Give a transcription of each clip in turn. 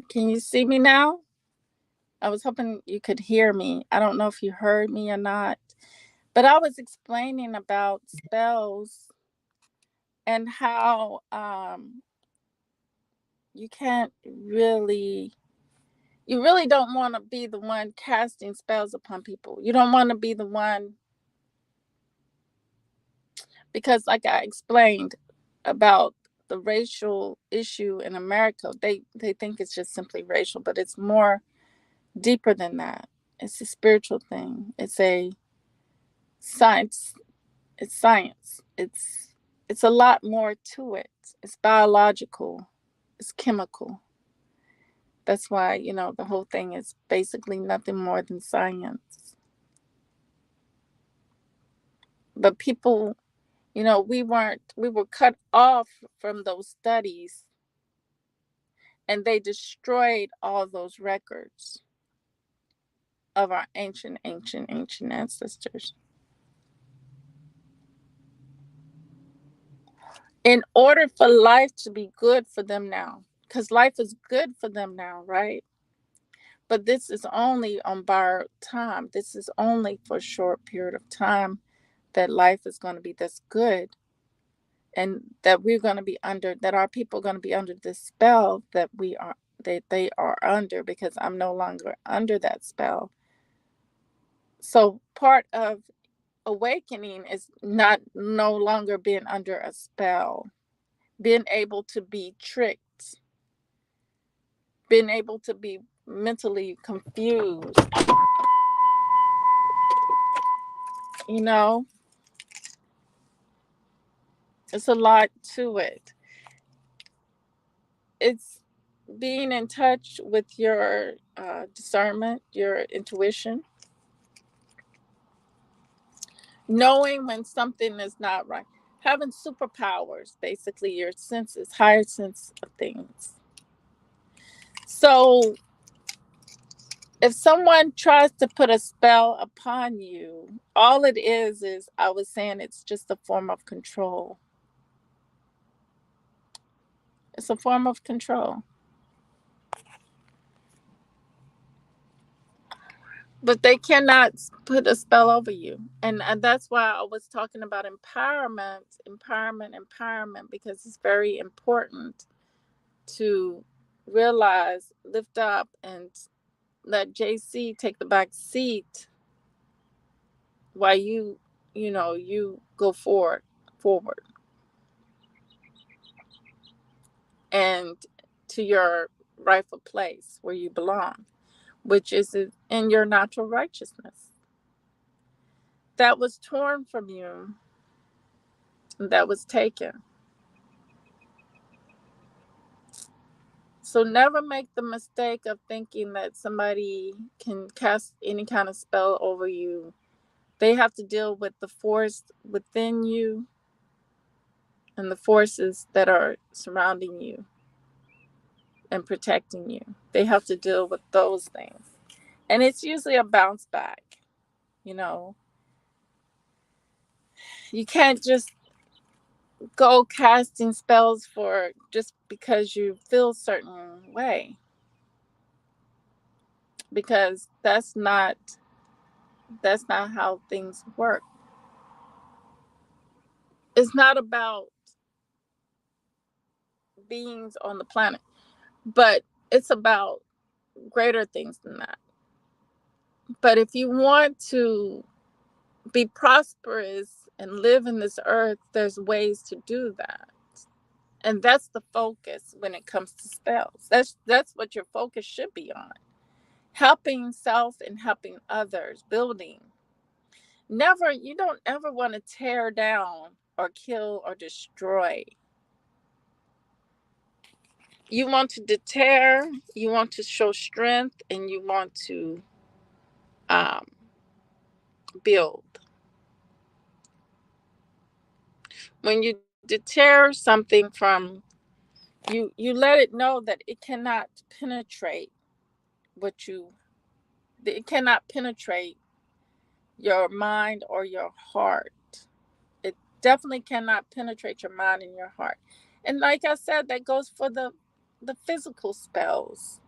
Can you see me now? I was hoping you could hear me. I don't know if you heard me or not, but I was explaining about spells and how you can't really, you really don't want to be the one casting spells upon people. You don't want to be the one because, like I explained about the racial issue in America, they think it's just simply racial, but it's more deeper than that. It's a spiritual thing. It's a science. It's science. It's a lot more to it. It's biological. It's chemical. That's why, the whole thing is basically nothing more than science. But people, we were cut off from those studies, and they destroyed all those records of our ancient ancestors. In order for life to be good for them now, because life is good for them now, right? But this is only on borrowed time. This is only for a short period of time that life is going to be this good, and that we're going to be under, that our people are going to be under this spell that they are under, because I'm no longer under that spell. So part of awakening is not no longer being under a spell, being able to be tricked, being able to be mentally confused, you know it's a lot to it. It's being in touch with your discernment, your intuition, knowing when something is not right, having superpowers, basically your senses, higher sense of things. So if someone tries to put a spell upon you, all it is I was saying, it's just a form of control. It's a form of control. But they cannot put a spell over you. And that's why I was talking about empowerment, because it's very important to realize, lift up, and let JC take the back seat while you go forward and to your rightful place where you belong, which is in your natural righteousness that was torn from you, that was taken. So never make the mistake of thinking that somebody can cast any kind of spell over you. They have to deal with the force within you and the forces that are surrounding you and protecting you. They have to deal with those things. And it's usually a bounce back. You know, you can't just go casting spells for just because you feel a certain way, because that's not how things work. It's not about beings on the planet, but it's about greater things than that. But if you want to be prosperous and live in this earth, there's ways to do that. And that's the focus when it comes to spells. That's what your focus should be on. Helping self and helping others, building. You don't ever want to tear down or kill or destroy. You want to deter, you want to show strength, and you want to um, build. When you deter something from you let it know that it cannot penetrate your mind or your heart. It definitely cannot penetrate your mind and your heart. And like I said, that goes for the physical spells.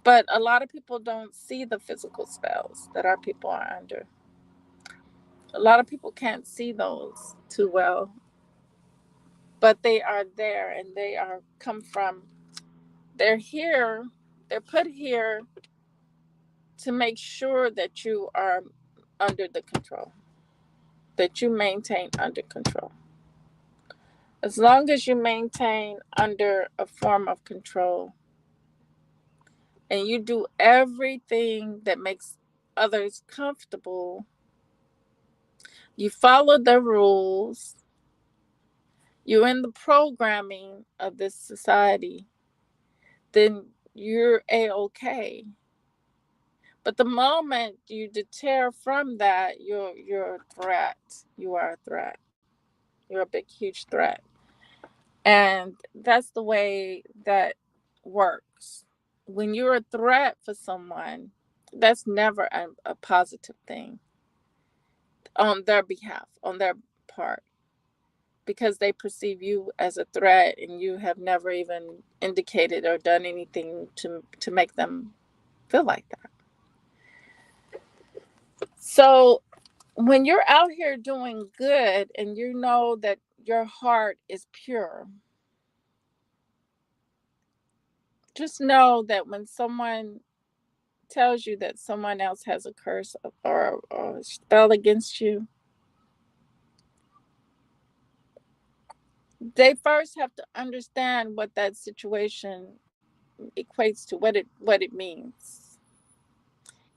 But a lot of people don't see the physical spells that our people are under. A lot of people can't see those too well, but they are there, and they are come from, they're here, they're put here to make sure that you are under the control, that you maintain under control. As long as you maintain under a form of control and you do everything that makes others comfortable, you follow the rules, you're in the programming of this society, then you're a-okay. But the moment you deter from that, you're a threat. You are a threat. You're a big, huge threat. And that's the way that works. When you're a threat for someone, that's never a positive thing on their behalf, on their part, because they perceive you as a threat and you have never even indicated or done anything to make them feel like that. So when you're out here doing good and you know that your heart is pure, just know that when someone tells you that someone else has a curse or a spell against you, they first have to understand what that situation equates to, what it means.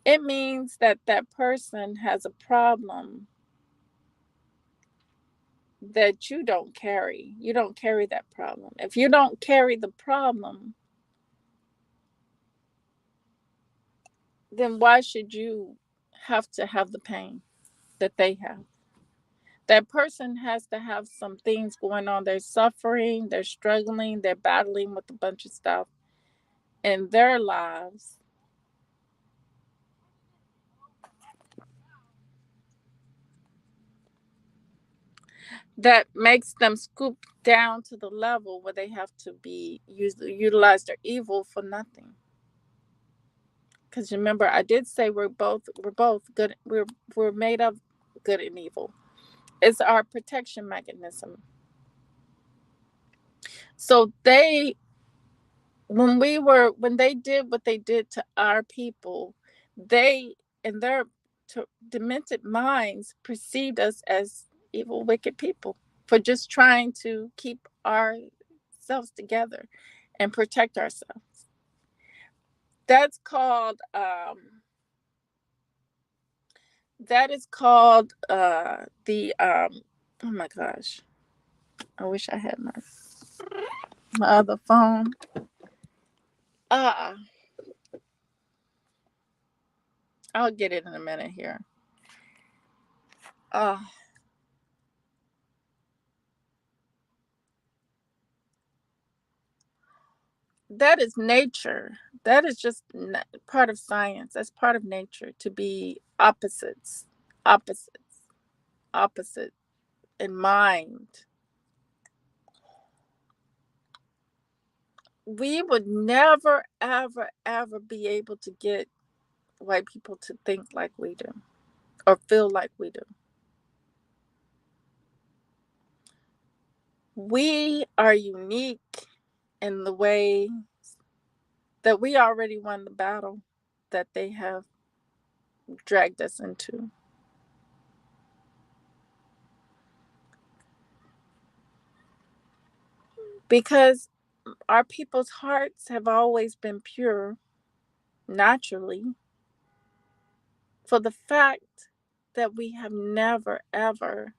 It means that that person has a problem that you don't carry. You don't carry that problem. If you don't carry the problem, then why should you have to have the pain that they have? That person has to have some things going on. They're suffering, they're struggling, they're battling with a bunch of stuff in their lives that makes them scoop down to the level where they have to be utilize their evil for nothing. Because remember, I did say we're both good. We're made of good and evil. It's our protection mechanism. So when they did what they did to our people, they in their demented minds perceived us as evil, wicked people for just trying to keep ourselves together and protect ourselves. That's called that is called the oh my gosh, I wish I had my other phone. uh I'll get it in a minute here. uh that is nature. That is just part of science. That's part of nature, to be opposites, opposite in mind. We would never, ever, ever be able to get white people to think like we do or feel like we do. We are unique in the way that we already won the battle that they have dragged us into. Because our people's hearts have always been pure naturally, for the fact that we have never, ever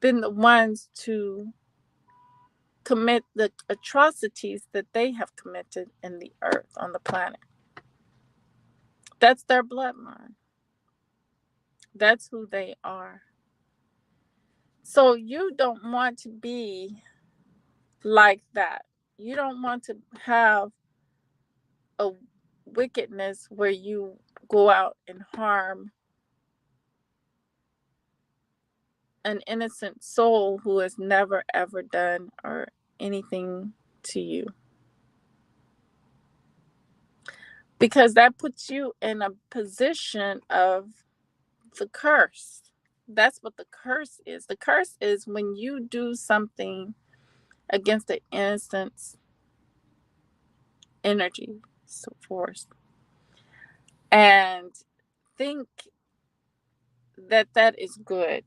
been the ones to commit the atrocities that they have committed in the earth, on the planet. That's their bloodline. That's who they are. So you don't want to be like that. You don't want to have a wickedness where you go out and harm an innocent soul who has never ever done or anything to you. because that puts you in a position of the curse. That's what the curse is. The curse is when you do something against the innocence energy, so force, and think that that is good,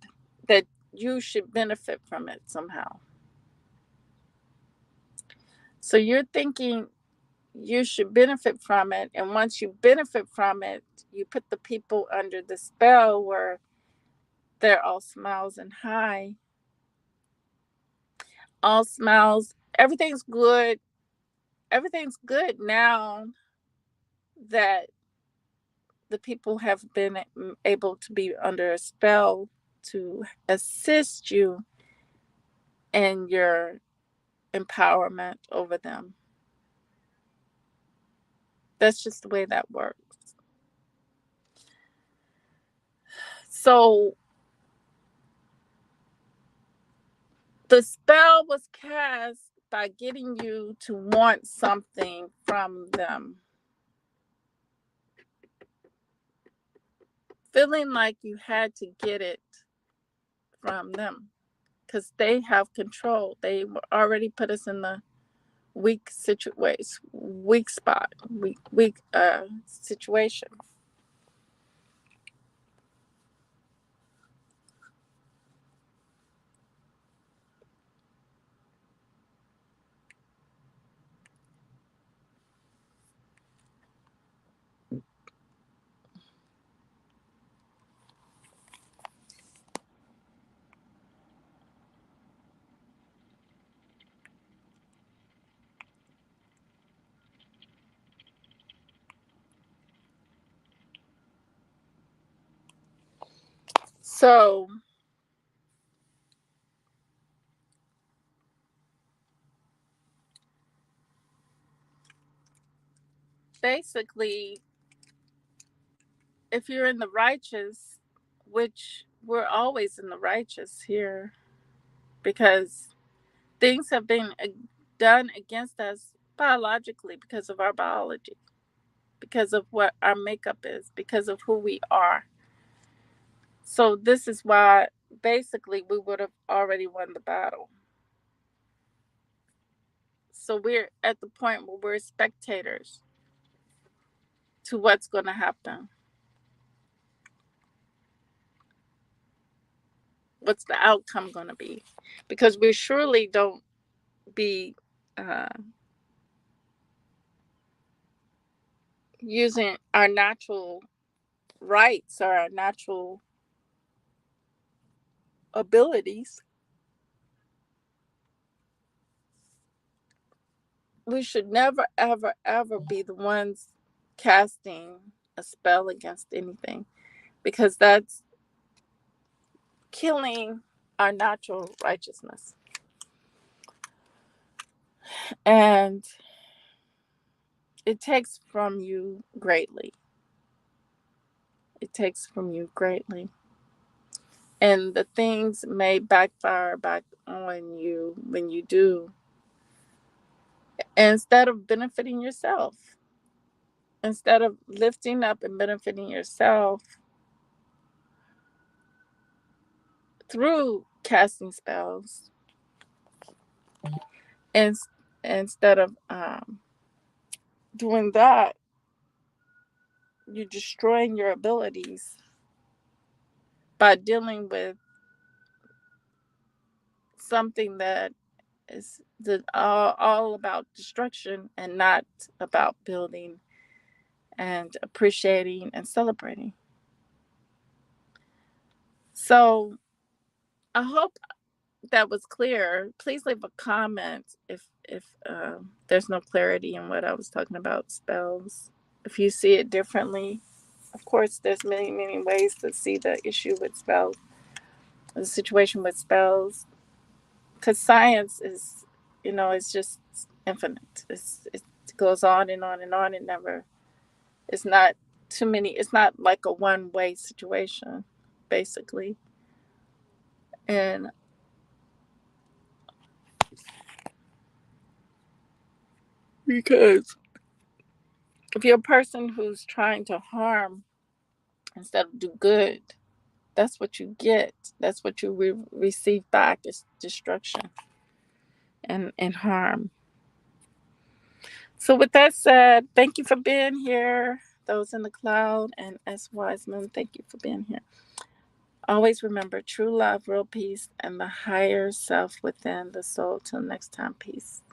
that you should benefit from it somehow. So you're thinking you should benefit from it, and once you benefit from it, you put the people under the spell where they're all smiles and high, all smiles, everything's good now that the people have been able to be under a spell to assist you in your empowerment over them. That's just the way that works. So the spell was cast by getting you to want something from them, feeling like you had to get it from them because they have control. They already put us in the weak situation, weak spot, weak situation. So basically, if you're in the righteous, which we're always in the righteous here, because things have been done against us biologically because of our biology, because of what our makeup is, because of who we are. So this is why basically we would have already won the battle. So we're at the point where we're spectators to what's going to happen. What's the outcome going to be? Because we surely don't be uh, using our natural rights or our natural abilities. We should never, ever, ever be the ones casting a spell against anything because that's killing our natural righteousness. And it takes from you greatly. It takes from you greatly. And the things may backfire back on you when you do. Instead of benefiting yourself, instead of lifting up and benefiting yourself through casting spells, and instead of doing that, you're destroying your abilities by dealing with something that is all about destruction and not about building and appreciating and celebrating. So I hope that was clear. Please leave a comment if there's no clarity in what I was talking about spells. If you see it differently, of course, there's many ways to see the issue with spells, the situation with spells, because science is, it's just infinite. It goes on and on and on. It never. It's not too many. It's not like a one way situation, basically, and because If you're a person who's trying to harm instead of do good, that's what you get. That's what you receive back is destruction and harm. So with that said, thank you for being here. Those in the cloud and S. Wiseman, thank you for being here. Always remember true love, real peace, and the higher self within the soul. Till next time, peace.